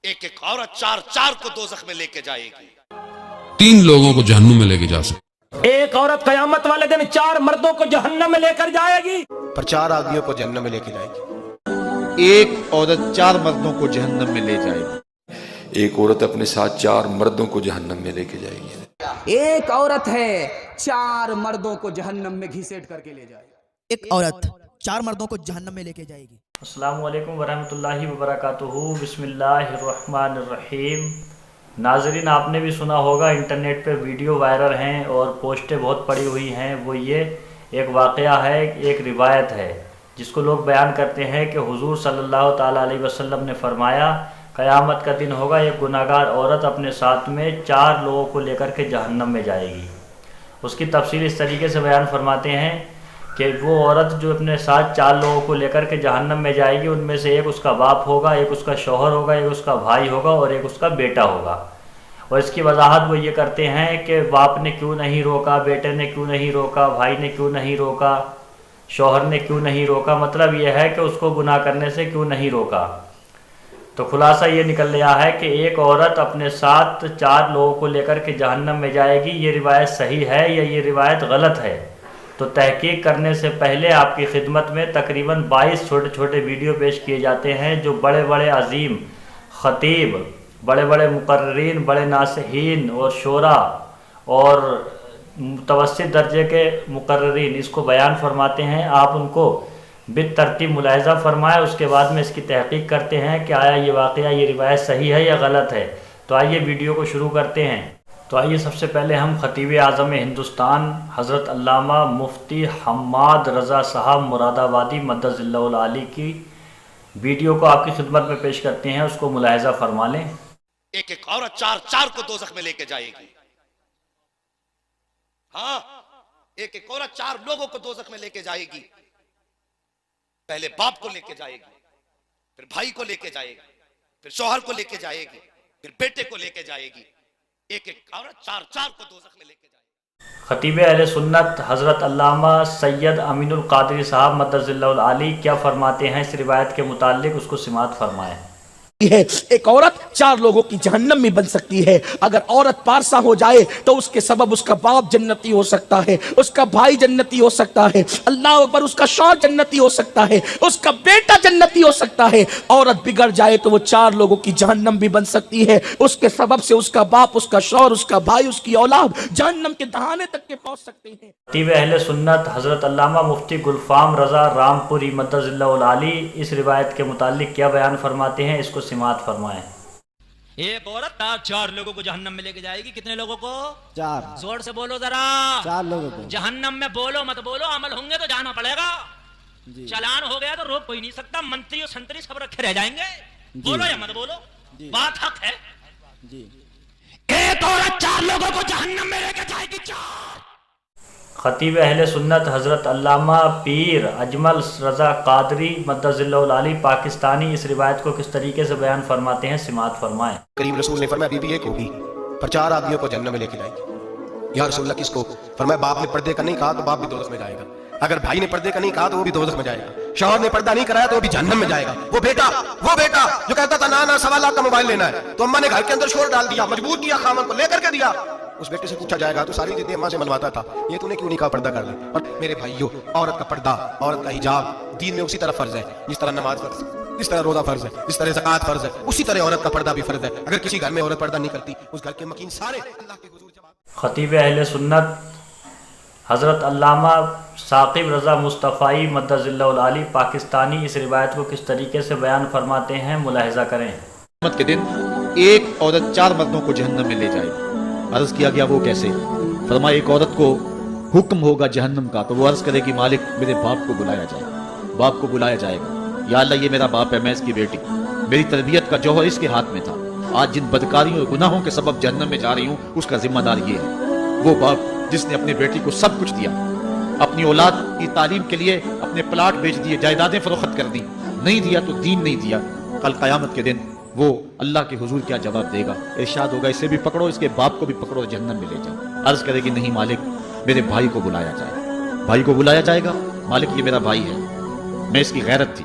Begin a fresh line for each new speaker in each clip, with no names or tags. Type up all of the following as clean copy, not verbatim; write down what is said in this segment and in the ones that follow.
ایک ایک عورت چار چار کو دوزخ میں لے کے جائے گی.
3 لوگوں کو جہنم میں لے کے جا سکتے.
ایک عورت قیامت والے دن 4 مردوں کو جہنم میں لے کر جائے گی،
پر 4 آدمیوں کو جہنم میں لے کے جائے گی.
ایک عورت 4 مردوں کو جہنم میں لے جائے گی.
ایک عورت اپنے ساتھ 4 مردوں کو جہنم میں لے کے جائے گی.
ایک عورت ہے 4 مردوں کو جہنم میں گھسیٹ کر کے لے جائے گی.
ایک عورت 4 مردوں کو جہنم میں لے کے جائے گی.
السلام علیکم ورحمۃ اللہ وبرکاتہ. بسم اللہ الرحمن الرحیم. ناظرین، آپ نے بھی سنا ہوگا انٹرنیٹ پہ ویڈیو وائرل ہیں اور پوسٹیں بہت پڑی ہوئی ہیں. وہ یہ ایک واقعہ ہے، ایک روایت ہے جس کو لوگ بیان کرتے ہیں کہ حضور صلی اللہ تعالیٰ علیہ وسلم نے فرمایا قیامت کا دن ہوگا، ایک گناہگار عورت اپنے ساتھ میں 4 لوگوں کو لے کر کے جہنم میں جائے گی. اس کی تفصیل اس طریقے سے بیان فرماتے ہیں کہ وہ عورت جو اپنے ساتھ 4 لوگوں کو لے کر کے جہنم میں جائے گی، ان میں سے ایک اس کا باپ ہوگا، ایک اس کا شوہر ہوگا، ایک اس کا بھائی ہوگا اور ایک اس کا بیٹا ہوگا. اور اس کی وضاحت وہ یہ کرتے ہیں کہ باپ نے کیوں نہیں روکا، بیٹے نے کیوں نہیں روکا، بھائی نے کیوں نہیں روکا، شوہر نے کیوں نہیں روکا. مطلب یہ ہے کہ اس کو گناہ کرنے سے کیوں نہیں روکا. تو خلاصہ یہ نکل رہا ہے کہ ایک عورت اپنے ساتھ 4 لوگوں کو لے کر کے جہنم میں جائے گی. یہ روایت صحیح ہے یا یہ روایت غلط ہے؟ تو تحقیق کرنے سے پہلے آپ کی خدمت میں تقریباً 22 چھوٹے چھوٹے ویڈیو پیش کیے جاتے ہیں جو بڑے بڑے عظیم خطیب، بڑے بڑے مقررین، بڑے ناصحین اور شورا اور متوسط درجے کے مقررین اس کو بیان فرماتے ہیں. آپ ان کو بالترتیب ملاحظہ فرمائیں، اس کے بعد میں اس کی تحقیق کرتے ہیں کہ آیا یہ واقعہ، یہ روایت صحیح ہے یا غلط ہے. تو آئیے ویڈیو کو شروع کرتے ہیں. تو آئیے سب سے پہلے ہم خطیب اعظم ہندوستان حضرت علامہ مفتی حماد رضا صاحب مراد آبادی مدد اللہ العالی کی ویڈیو کو آپ کی خدمت میں پیش کرتے ہیں، اس کو ملاحظہ فرما لیں.
ایک ایک عورت 4 4 کو دوزخ میں لے کے جائے گی. ہاں، ایک ایک عورت 4 لوگوں کو دوزخ میں لے کے جائے گی. پہلے باپ کو لے کے جائے گی، پھر بھائی کو لے کے جائے گی، پھر شوہر کو لے کے جائے گی، پھر بیٹے کو لے کے جائے گی. ایک ایک عورت 4 4 کو دوزخ میں لے کے جائے گی.
خطیب اہل سنت حضرت علامہ سید امین القادری صاحب مدد اللہ العالی کیا فرماتے ہیں اس روایت کے متعلق، اس کو سماعت فرمائیں.
ایک عورت 4 لوگوں کی جہنم میں بن سکتی ہے. اگر عورت پارسا ہو جائے تو اس کے سبب اس کا باپ جنتی ہو سکتا ہے، اس کا بھائی جنتی ہو سکتا ہے، اللہ اکبر، اس کا شوہر جنتی ہو سکتا ہے، اس کا بیٹا جنتی ہو سکتا ہے. عورت بگڑ جائے تو وہ 4 لوگوں کی جہنم بھی بن سکتی ہے. اس کے سبب سے اس کا باپ، اس کا شوہر، اس کا بھائی، اس کی اولاد جہنم کے دہانے تک کے پہنچ سکتے ہیں.
خطیب اہل سنت حضرت علامہ مفتی گلفام رضا رامپوری مدد اللہ العالی اس روایت کے متعلق کیا بیان فرماتے ہیں، اس کو سماعت فرمائیں.
ایک عورت 4 لوگوں کو جہنم میں لے کے جائے گی. کتنے لوگوں کو؟
4.
زور سے بولو ذرا.
4 لوگوں کو
جہنم میں بولو مت بولو، عمل ہوں گے تو جانا پڑے گا. چلان ہو گیا تو روک کوئی نہیں سکتا. منتری اور سنتری سب رکھے رہ جائیں گے. بولو یا مت بولو، بات حق ہے. ایک عورت 4 لوگوں کو جہنم میں لے کے جائے گی. 4.
خطیب اہل سنت حضرت علامہ پیر اجمل رضا قادری مدد اللہ العالی پاکستانی اس روایت کو کس طریقے سے بیان فرماتے ہیں، سماعت فرمائیں.
کریم رسول نے فرمایا بیوی ایک ہوگی، پر 4 آدمیوں کو جہنم میں لے کے جائے گی. یا رسول اللہ کس کو؟ فرمایا باپ نے پردے کا نہیں کہا تو باپ بھی دوزخ میں جائے گا. اگر بھائی نے پردے کا نہیں کہا تو وہ بھی دوزخ میں جائے گا. شوہر نے پردہ نہیں کرایا تو وہ بھی جہنم میں جائے گا. وہ بیٹا جو کہتا تھا نا 1.25 لاکھ کا موبائل لینا ہے تو اماں نے گھر کے اندر شور ڈال دیا، مجبور کیا، خامن کو لے کر کے دیا. اس بیٹے سے پوچھا جائے گا تو ساری چیزیں اماں سے منواتا تھا، یہ تو نے کیوں نہیں کہا پردہ کر لے. اور میرے بھائیو، عورت کا پردہ، عورت کا حجاب دین میں اسی طرح فرض ہے جس طرح نماز فرض ہے، جس طرح روزہ فرض ہے، جس طرح زکوٰۃ فرض ہے، اسی طرح عورت کا پردہ بھی فرض ہے. اگر کسی گھر میں عورت پردہ نہیں کرتی، اس گھر کے مکین سارے اللہ کے حضور جواب.
خطیب اہل سنت حضرت علامہ ثاقب رضا مصطفی مدد اللہ العالی پاکستانی اس روایت کو کس طریقے سے بیان فرماتے ہیں، ملاحظہ کریں.
قیامت کے دن ایک عورت 4 مردوں کو جہنم میں لے جائے گی. عرض کیا گیا وہ کیسے؟ فرمایا ایک عورت کو حکم ہوگا جہنم کا تو وہ عرض کرے کہ مالک میرے باپ کو بلایا جائے. باپ کو بلایا جائے گا، یا اللہ یہ میرا باپ ہے، میں اس کی بیٹی، میری تربیت کا جوہر اس کے ہاتھ میں تھا، آج جن بدکاریوں اور گناہوں کے سبب جہنم میں جا رہی ہوں اس کا ذمہ دار یہ ہے. وہ باپ جس نے اپنی بیٹی کو سب کچھ دیا، اپنی اولاد کی تعلیم کے لیے اپنے پلاٹ بیچ دیے، جائیدادیں فروخت کر دی، نہیں دیا تو دین نہیں دیا. کل قیامت کے دن وہ اللہ کے حضور کیا جواب دے گا؟ ارشاد ہوگا اسے بھی پکڑو، اس کے باپ کو بھی پکڑو، جہنم میں لے جاؤ. عرض کرے گی نہیں مالک میرے بھائی کو بلایا جائے. بھائی کو بلایا جائے گا، مالک یہ میرا بھائی ہے، میں اس کی غیرت تھی،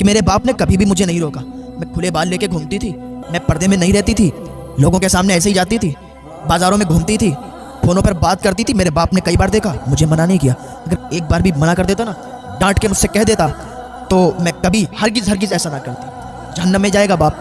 کہ میرے باپ نے کبھی بھی مجھے نہیں روکا. میں کھلے بال لے کے گھومتی تھی, میں پردے میں نہیں رہتی تھی, لوگوں کے سامنے ایسے ہی جاتی تھی, بازاروں میں گھومتی تھی, فونوں پر بات کرتی تھی. میرے باپ نے کئی بار دیکھا, مجھے منع نہیں کیا. اگر ایک بار بھی منع کر دیتا نا, ڈانٹ کے مجھ سے کہہ دیتا, تو میں کبھی ہرگز ایسا نہ کرتی. جہنم میں جائے گا باپ.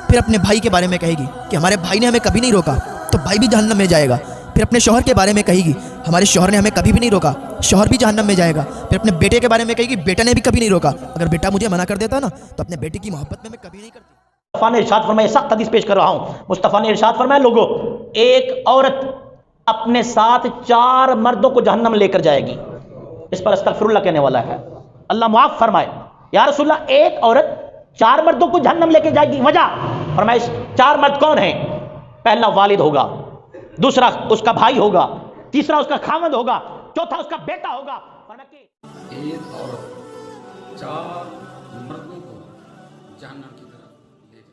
پھر اپنے بھائی کے بارے میں کہے گی کہ ہمارے بھائی نے ہمیں کبھی نہیں روکا, تو بھائی بھی جہنم میں جائے گا. پھر اپنے شوہر کے بارے میں کہے گی ہمارے شوہر نے ہمیں کبھی بھی نہیں روکا, شوہر بھی جہنم میں جائے گا. پھر اپنے بیٹے کے بارے میں کہے گی بیٹا نے بھی کبھی نہیں روکا. اگر بیٹا مجھے منع کر دیتا نا, تو اپنے بیٹے کی محبت میں کبھی نہیں کرتی.
مصطفیٰ نے ارشاد فرمایا, سخت حدیث پیش کر رہا ہوں. مصطفیٰ نے ارشاد فرمایا, لوگوں, ایک عورت اپنے ساتھ 4 مردوں کو جہنم لے کر جائے گی. اس پر استغفر اللہ کہنے والا ہے, اللہ معاف فرمائے. یا رسول اللہ, ایک عورت 4 مردوں کو جہنم لے کے جائے گی, وجہ فرمایا 4 مرد کون ہیں؟ پہلا والد ہوگا, دوسرا اس کا بھائی ہوگا, تیسرا اس کا خاوند ہوگا, چوتھا اس کا بیٹا ہوگا.
ایک عورت 4 مردوں کو جہنم کی طرف لے جائے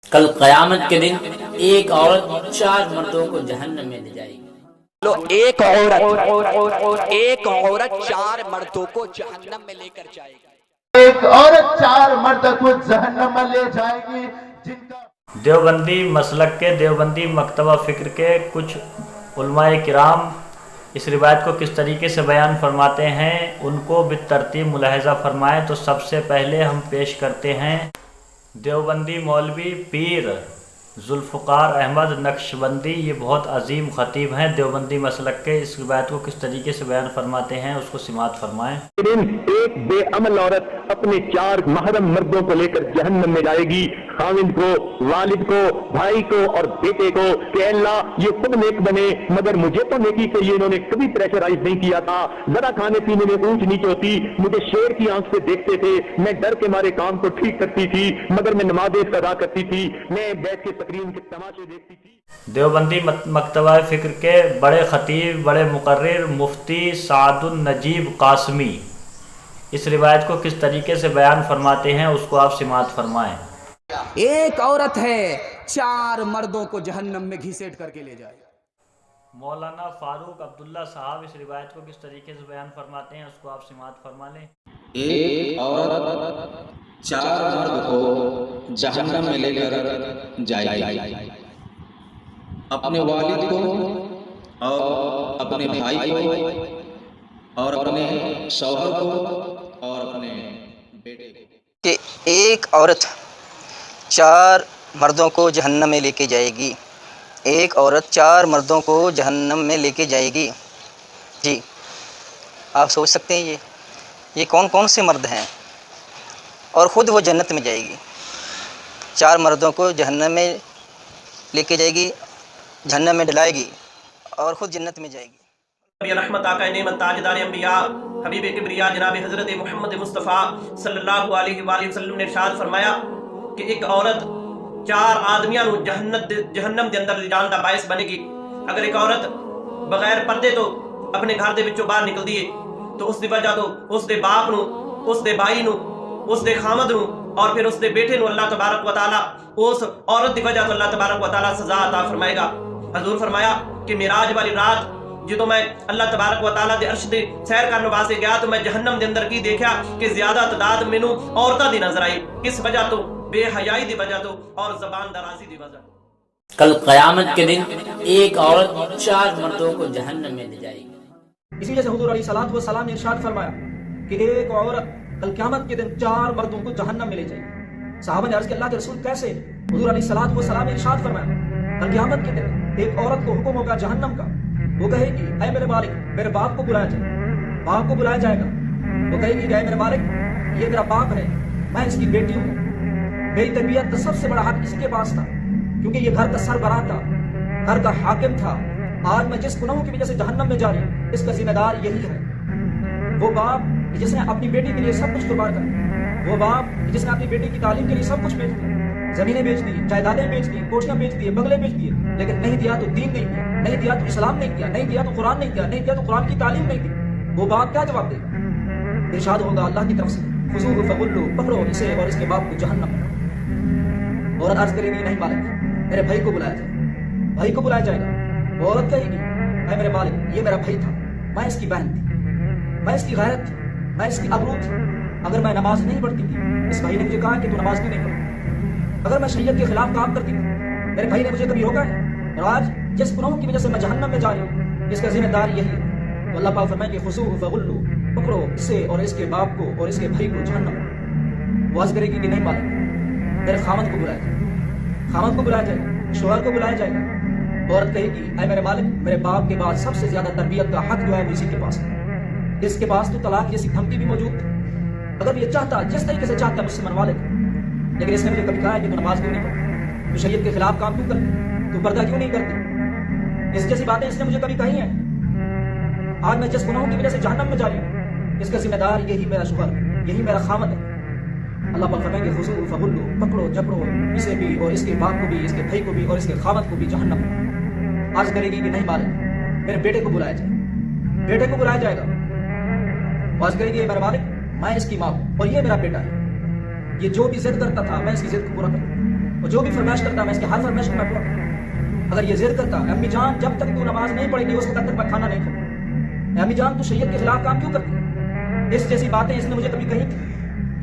گی.
کل قیامت کے دن ایک عورت 4 مردوں کو جہنم میں لے جائے گی.
ایک عورت 4 مردوں کو جہنم میں لے کر جائے گی.
ایک عورت 4 مرد کو جہنم میں لے جائے گی جن کا.
دیوبندی مسلک کے, دیوبندی مکتبہ فکر کے کچھ علماء کرام اس روایت کو کس طریقے سے بیان فرماتے ہیں, ان کو بالترتیب ملاحظہ فرمائیں. تو سب سے پہلے ہم پیش کرتے ہیں دیوبندی مولوی پیر ذوالفقار احمد نقشبندی. یہ بہت عظیم خطیب ہیں دیوبندی مسلک کے. اس روایت کو کس طریقے سے بیان فرماتے ہیں, اس کو سماعت فرمائیں.
ایک بے عمل عورت اپنے 4 محرم مردوں کو لے کر جہنم میں جائے گی, خاوند کو, والد کو, بھائی کو اور بیٹے کو, کہ اللہ یہ خود نیک بنے, مگر مجھے تو نیکی کے لیے انہوں نے کبھی پریشرائز نہیں کیا تھا. ذرا کھانے پینے میں اونچ نیچ ہوتی, مجھے شیر کی آنکھ سے دیکھتے تھے, میں ڈر کے مارے کام کو ٹھیک کرتی تھی, مگر میں نمازیں ادا کرتی تھی, میں بیٹھ کے تقریم کے تماشے دیکھتی تھی.
دیوبندی مکتبہ فکر کے بڑے خطیب, بڑے مقرر مفتی سعد النجیب قاسمی اس روایت کو کس طریقے سے بیان فرماتے ہیں, اس کو آپ سماعت فرمائیں.
ایک عورت ہے 4 مردوں کو جہنم میں گھسیٹ کر کے لے جائے.
مولانا فاروق عبداللہ صاحب اس روایت کو کس طریقے سے بیان فرماتے ہیں, اس کو آپ سماعت فرما لیں.
ایک عورت 4 مرد کو جہنم میں لے کر جائے گی, اپنے والد کو اور اپنے بھائی کو اور اپنے شوہر کو اور اپنے بیٹے کو.
کہ ایک عورت 4 مردوں کو جہنم میں لے کے جائے گی. ایک عورت 4 مردوں کو جہنم میں لے کے جائے گی. جی آپ سوچ سکتے ہیں یہ کون کون سے مرد ہیں, اور خود وہ جنت میں جائے گی. 4 مردوں کو جہنم میں لے کے جائے گی, جہنم میں ڈلائے گی اور خود جنت میں جائے گی.
نبی رحمت آقا نعمت تاجدار انبیاء حبیب کبریا جناب حضرت محمد مصطفیٰ صلی اللہ علیہ وآلہ وسلم نے ارشاد فرمایا کہ ایک عورت 4 آدمیاں نو جہنم دے اندر لے جان دا باعث بنے گی. اگر ایک عورت بغیر پردے تو اپنے گھر دے وچوں باہر نکل دیے, تو اس دی وجہ تو اس دے باپ نو, اس دے بھائی نو, اس دے خامد نو اور پھر اس دے بیٹے نو اللہ تبارک و تعالی اس عورت دی وجہ تو اللہ تبارک و تعالی سزا عطا فرمائے گا. حضور فرمایا کہ معراج والی رات جدو میں اللہ تبارک و تعالیٰ دے عرش دے سیر کرنے واسطے گیا, تو میں جہنم دے اندر کی دیکھا کہ زیادہ تعداد مینوں عورتاں دی نظر آئی. کس وجہ تو؟ بے حیائی دی وجہ تو اور زبان درازی دی وجہ.
کل قیامت کے دن ایک عورت 4 مردوں کو جہنم میں لے جائے گی.
اسی وجہ سے حضور علیہ الصلوۃ والسلام نے ارشاد فرمایا کہ ایک عورت کل قیامت کے دن 4 مردوں کو جہنم میں لے جائے گی. صحابہ نے عرض کیا اللہ کے رسول کیسے؟ حضور علیہ الصلوۃ والسلام نے ارشاد فرمایا کل قیامت کے دن ایک عورت کو حکم ہوگا جہنم کا, وہ کہے گی اے میرے مالک, میرے باپ کو بلایا جائے. باپ کو بلایا جائے گا, وہ کہے گی اے میرے مالک, یہ میرا باپ ہے, میں اس کی بیٹی ہوں, میری تربیت کا سب سے بڑا حق اسی کے پاس تھا, کیونکہ یہ گھر کا سربراہ تھا, گھر کا حاکم تھا. آج میں جس گناہوں کی وجہ سے جہنم میں جا رہی ہوں, اس کا ذمہ دار یہی ہے. وہ باپ جس نے اپنی بیٹی کے لیے سب کچھ قربان کر, وہ باپ جس نے اپنی بیٹی کی تعلیم کے لیے سب کچھ بیچ دیا, زمینیں بیچ دی, جائیدادیں بیچ دی, کوٹیاں بیچ دی, بنگلے بیچ دیے, لیکن نہیں دیا تو دین نہیں دیا, نہیں دیا تو اسلام نہیں دیا, نہیں دیا تو قرآن نہیں دیا, نہیں دیا تو قرآن کی تعلیم نہیں دی. وہ باپ کیا جواب دے گا؟ ارشاد ہوگا اللہ کی طرف سے خذوہ فغلوہ, پکڑو اسے اور اس کے باپ کو جہنم میں. عورت عرض کرے گی نہیں مالک, میرے بھائی کو بلایا جائے. بھائی کو بلایا جائے گا. وہ عورت کہے گی اے میرے مالک, یہ میرا بھائی تھا, میں اس کی بہن تھی, میں اس کی غیرت تھی, میں اس کی ابرو تھی.
اگر میں نماز نہیں پڑھتی تھی، اس بھائی نے مجھے کہا کہ تو نماز کیوں نہیں پڑھتی، اگر میں شریعت کے خلاف کام کرتی تھی، میرے بھائی نے مجھے کبھی روکا ہے، اور آج جس گناہوں کی وجہ سے میں جہنم میں جا رہی ہوں اس کا ذمہ دار یہی ہے، تو اللہ پاک فرمائے کہ خذوہ فغلوہ، پکڑو اسے اور اس کے باپ کو اور اس کے بھائی کو جہنم۔ وہ عرض کرے گی کہ نہیں مالک، میرے خامد کو بلایا جائے، خامد کو بلایا جائے، شوہر کو بلایا جائے گا۔ عورت کہے گی اے میرے مالک، میرے باپ کے بعد سب سے زیادہ تربیت کا حق جو ہے وہ اسی کے پاس ہے، اس کے پاس تو طلاق جیسی دھمکی بھی موجود تھی، اگر یہ چاہتا جس طریقے سے چاہتا مجھ سے منوا لیتا، لیکن اس نے مجھے کبھی کہا ہے کہ تو نماز کیوں نہیں پڑھتی، تو شریعت کے خلاف کام کیوں کرتی، تو پردہ کیوں نہیں کرتی، اس جیسی باتیں اس نے مجھے کبھی کہی ہیں۔ آج میں جس گناہوں کی وجہ سے جہنم میں جا رہی ہوں اس کا ذمہ دار یہی میرا شوہر، یہی میرا خامد ہے۔ اللہ پاک فرمائیں گے خذوہ فغلوہ، پکڑو جکڑو اسے بھی اور اس کے باپ کو بھی، اس کے بھائی کو بھی اور اس کے خامد کو بھی جہنم۔ عرض کرے گی کہ نہیں مالک، میرے بیٹے کو بلایا جائے، بیٹے کو بلایا جائے گا۔ عرض کرے گی میرے مالک، میں اس کی ماں ہوں اور یہ میرا بیٹا ہے، یہ جو بھی ضد کرتا تھا میں اس کی ضد کو پورا کرتا، اور جو بھی فرمائش کرتا میں اس کی ہر فرمائش کو میں پورا کرتا۔ اگر یہ ضد کرتا امی جان جب تک تو نماز نہیں پڑھے گی اس وقت تک میں کھانا نہیں کھاؤں، امی جان تو شریعت کے خلاف کام کیوں کرتی، اس جیسی باتیں اس نے مجھے کبھی کہی تھی،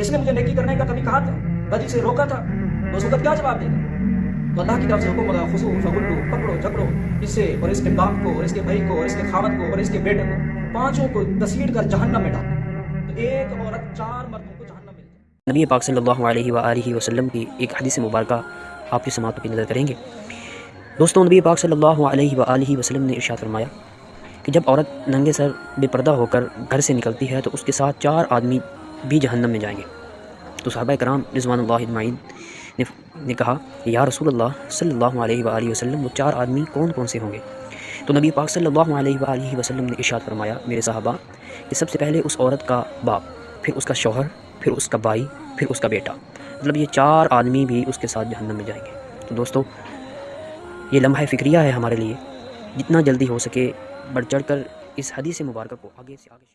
اس نے مجھے نیکی کرنے کا کبھی کہا تھا، بدی سے روکا تھا، تو اس وقت کیا جواب دے گا؟ تو اللہ کی طرف سے حکم ہوگا خذوہ فغلوہ، پکڑو جکڑو اسے اور اس کے باپ کو اور اس کے بھائی کو اور اس کے خامد کو اور اس کے بیٹے کو، پانچوں کو گھسیٹ کر جہنم میں ڈال۔ تو ایک عورت 4 مردوں کو جہنم میں۔
نبی پاک صلی اللہ علیہ وآلہ وسلم کی ایک حدیث مبارکہ آپ کی سماعتوں کی نظر کریں گے۔ دوستوں، نبی پاک صلی اللہ علیہ وآلہ وسلم نے ارشاد فرمایا کہ جب عورت ننگے سر بے پردہ ہو کر گھر سے نکلتی ہے تو اس کے ساتھ 4 آدمی بھی جہنم میں جائیں گے۔ تو صحابہ کرام رضوان اللہ اجمعین نے کہا یا رسول اللہ صلی اللہ علیہ وآلہ وسلم وہ 4 آدمی کون کون سے ہوں گے؟ تو نبی پاک صلی اللہ علیہ وآلہ وسلم نے ارشاد فرمایا میرے صحابہ کہ سب سے پہلے اس عورت کا باپ، پھر اس کا شوہر، پھر اس کا بھائی، پھر اس کا بیٹا، مطلب یہ 4 آدمی بھی اس کے ساتھ جہنم میں جائیں گے۔ تو دوستو، یہ لمحہ فکریہ ہے ہمارے لیے، جتنا جلدی ہو سکے بڑھ چڑھ کر اس حدیث مبارکہ کو آگے سے آگے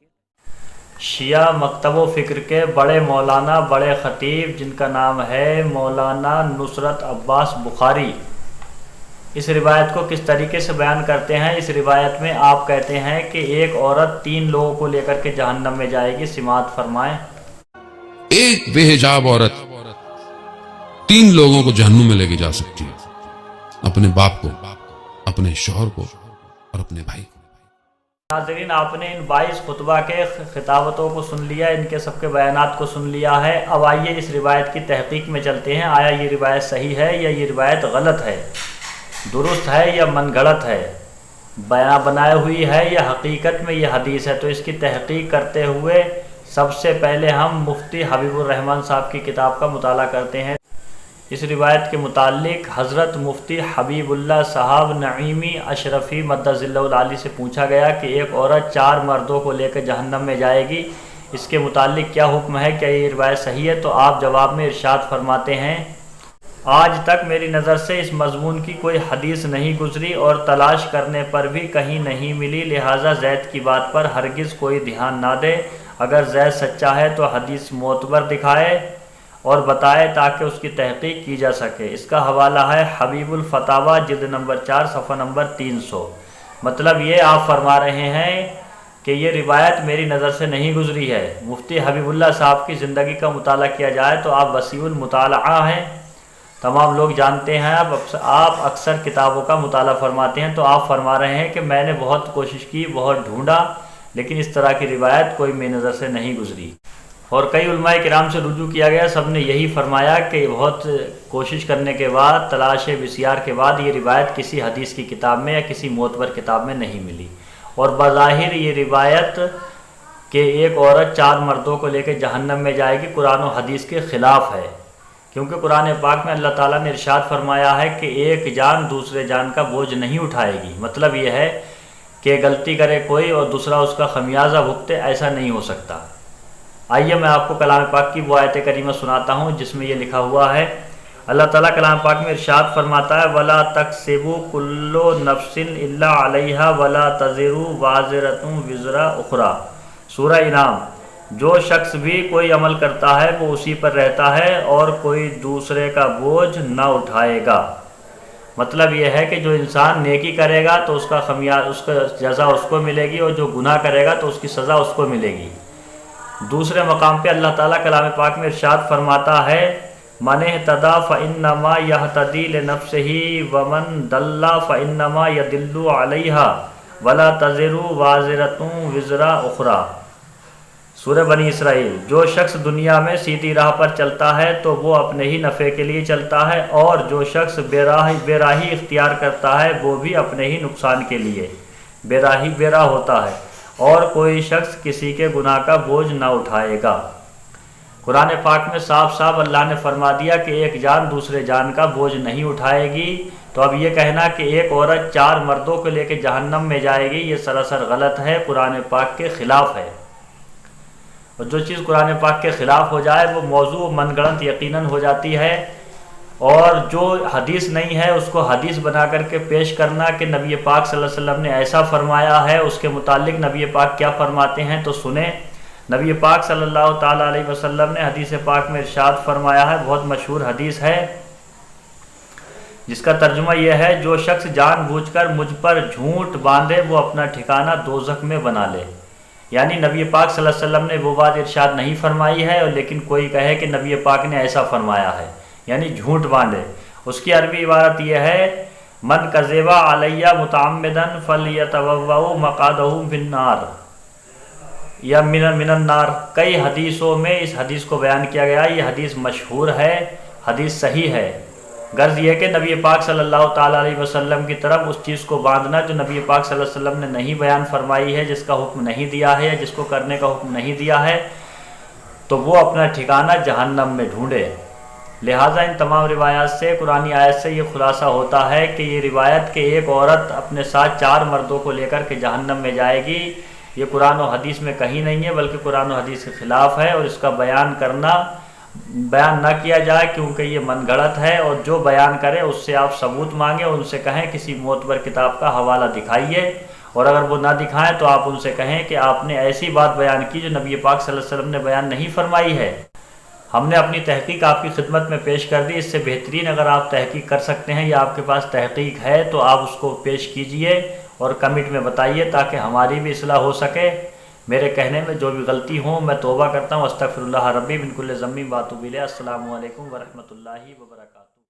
شیعہ مکتب و فکر کے بڑے مولانا، بڑے خطیب، جن کا نام ہے مولانا نصرت عباس بخاری، اس روایت کو کس طریقے سے بیان کرتے ہیں؟ اس روایت میں آپ کہتے ہیں کہ ایک عورت 3 لوگوں کو لے کر کے جہنم میں جائے گی۔ سماعت فرمائیں۔
ایک بے حجاب عورت 3 لوگوں کو جہنم میں لے کے جا سکتی ہے، اپنے باپ کو، اپنے شوہر کو اور اپنے بھائی کو۔
ناظرین، آپ نے ان 22 خطبہ کے خطابتوں کو سن لیا، ان کے سب کے بیانات کو سن لیا ہے۔ اب آئیے اس روایت کی تحقیق میں چلتے ہیں، آیا یہ روایت صحیح ہے یا یہ روایت غلط ہے، درست ہے یا من گھڑت ہے، بیان بنائے ہوئی ہے یا حقیقت میں یہ حدیث ہے۔ تو اس کی تحقیق کرتے ہوئے سب سے پہلے ہم مفتی حبیب الرحمن صاحب کی کتاب کا مطالعہ کرتے ہیں۔ اس روایت کے متعلق حضرت مفتی حبیب اللہ صاحب نعیمی اشرفی مدظ اللہ العالی سے پوچھا گیا کہ ایک عورت 4 مردوں کو لے کر جہنم میں جائے گی، اس کے متعلق کیا حکم ہے، کیا یہ روایت صحیح ہے؟ تو آپ جواب میں ارشاد فرماتے ہیں آج تک میری نظر سے اس مضمون کی کوئی حدیث نہیں گزری اور تلاش کرنے پر بھی کہیں نہیں ملی، لہٰذا زید کی بات پر ہرگز کوئی دھیان نہ دے۔ اگر زید سچا ہے تو حدیث معتبر دکھائے اور بتائے تاکہ اس کی تحقیق کی جا سکے۔ اس کا حوالہ ہے حبیب الفتاوی جلد نمبر 4 صفحہ نمبر 300۔ مطلب یہ آپ فرما رہے ہیں کہ یہ روایت میری نظر سے نہیں گزری ہے۔ مفتی حبیب اللہ صاحب کی زندگی کا مطالعہ کیا جائے تو آپ وسیع المطالعہ ہیں، تمام لوگ جانتے ہیں، آپ اکثر کتابوں کا مطالعہ فرماتے ہیں۔ تو آپ فرما رہے ہیں کہ میں نے بہت کوشش کی، بہت ڈھونڈا، لیکن اس طرح کی روایت کوئی میری نظر سے نہیں گزری۔ اور کئی علماء کرام سے رجوع کیا گیا، سب نے یہی فرمایا کہ بہت کوشش کرنے کے بعد، تلاش بسیار کے بعد یہ روایت کسی حدیث کی کتاب میں یا کسی معتبر کتاب میں نہیں ملی۔ اور بظاہر یہ روایت کہ ایک عورت 4 مردوں کو لے کے جہنم میں جائے گی قرآن و حدیث کے خلاف ہے، کیونکہ قرآن پاک میں اللہ تعالیٰ نے ارشاد فرمایا ہے کہ ایک جان دوسرے جان کا بوجھ نہیں اٹھائے گی۔ مطلب یہ ہے کہ غلطی کرے کوئی اور دوسرا اس کا خمیازہ بھگتے، ایسا نہیں ہو سکتا۔ آئیے میں آپ کو کلام پاک کی وہ آیت کریمہ سناتا ہوں جس میں یہ لکھا ہوا ہے۔ اللہ تعالیٰ کلام پاک میں ارشاد فرماتا ہے وَلَا تَكْسِبُ كُلُّ نَفْسٍ إِلَّا عَلَيْهَا وَلَا تَزِرُ وَازِرَةٌ وِزْرَ أُخْرَى۔ سورہ انعام۔ جو شخص بھی کوئی عمل کرتا ہے وہ اسی پر رہتا ہے اور کوئی دوسرے کا بوجھ نہ اٹھائے گا۔ مطلب یہ ہے کہ جو انسان نیکی کرے گا تو اس کا جزا اس کو ملے گی، اور جو گناہ کرے گا تو اس کی سزا اس کو ملے گی۔ دوسرے مقام پہ اللہ تعالیٰ کلام پاک میں ارشاد فرماتا ہے من اہتدی فانما یہتدی لنفسہ ومن ضل فانما یضل علیہا ولا تزر وازرۃ وزر اخری۔ سورہ بنی اسرائیل۔ جو شخص دنیا میں سیدھی راہ پر چلتا ہے تو وہ اپنے ہی نفع کے لیے چلتا ہے، اور جو شخص بے راہی اختیار کرتا ہے وہ بھی اپنے ہی نقصان کے لیے بے راہ ہوتا ہے، اور کوئی شخص کسی کے گناہ کا بوجھ نہ اٹھائے گا۔ قرآن پاک میں صاف صاف اللہ نے فرما دیا کہ ایک جان دوسرے جان کا بوجھ نہیں اٹھائے گی۔ تو اب یہ کہنا کہ ایک عورت 4 مردوں کو لے کے جہنم میں جائے گی، یہ سراسر غلط ہے، قرآن پاک کے خلاف ہے۔ اور جو چیز قرآن پاک کے خلاف ہو جائے وہ موضوع من گڑنت یقیناً ہو جاتی ہے، اور جو حدیث نہیں ہے اس کو حدیث بنا کر کے پیش کرنا کہ نبی پاک صلی اللہ علیہ وسلم نے ایسا فرمایا ہے، اس کے متعلق نبی پاک کیا فرماتے ہیں تو سنیں۔ نبی پاک صلی اللہ تعالیٰ علیہ وسلم نے حدیث پاک میں ارشاد فرمایا ہے، بہت مشہور حدیث ہے جس کا ترجمہ یہ ہے، جو شخص جان بوجھ کر مجھ پر جھوٹ باندھے وہ اپنا ٹھکانہ دوزخ میں بنا لے۔ یعنی نبی پاک صلی اللہ علیہ وسلم نے وہ بات ارشاد نہیں فرمائی ہے، لیکن کوئی کہے کہ نبی پاک نے ایسا فرمایا ہے، یعنی جھوٹ باندھے۔ اس کی عربی عبارت یہ ہے، من کذب علی متعمدا فلیتبوأ مقعدہ فی النار یا من النار۔ کئی حدیثوں میں اس حدیث کو بیان کیا گیا، یہ حدیث مشہور ہے، حدیث صحیح ہے۔ غرض یہ کہ نبی پاک صلی اللہ تعالیٰ علیہ وسلم کی طرف اس چیز کو باندھنا جو نبی پاک صلی اللہ علیہ وسلم نے نہیں بیان فرمائی ہے، جس کا حکم نہیں دیا ہے، جس کو کرنے کا حکم نہیں دیا ہے، تو وہ اپنا ٹھکانہ جہنم میں ڈھونڈے۔ لہٰذا ان تمام روایات سے، قرآنی آیت سے یہ خلاصہ ہوتا ہے کہ یہ روایت کہ ایک عورت اپنے ساتھ 4 مردوں کو لے کر کے جہنم میں جائے گی، یہ قرآن و حدیث میں کہیں نہیں ہے، بلکہ قرآن و حدیث کے خلاف ہے، اور اس کا بیان نہ کیا جائے کیونکہ یہ من گھڑت ہے، اور جو بیان کرے اس سے آپ ثبوت مانگیں، ان سے کہیں کسی معتبر کتاب کا حوالہ دکھائیے، اور اگر وہ نہ دکھائیں تو آپ ان سے کہیں کہ آپ نے ایسی بات بیان کی جو نبی پاک صلی اللہ علیہ وسلم نے بیان نہیں فرمائی ہے۔ ہم نے اپنی تحقیق آپ کی خدمت میں پیش کر دی، اس سے بہترین اگر آپ تحقیق کر سکتے ہیں یا آپ کے پاس تحقیق ہے تو آپ اس کو پیش کیجئے اور کمنٹ میں بتائیے تاکہ ہماری بھی اصلاح ہو سکے۔ میرے کہنے میں جو بھی غلطی ہوں میں توبہ کرتا ہوں، استغفر اللہ ربی من کل ذنب واتوب الیہ۔ السلام علیکم ورحمۃ اللہ وبرکاتہ۔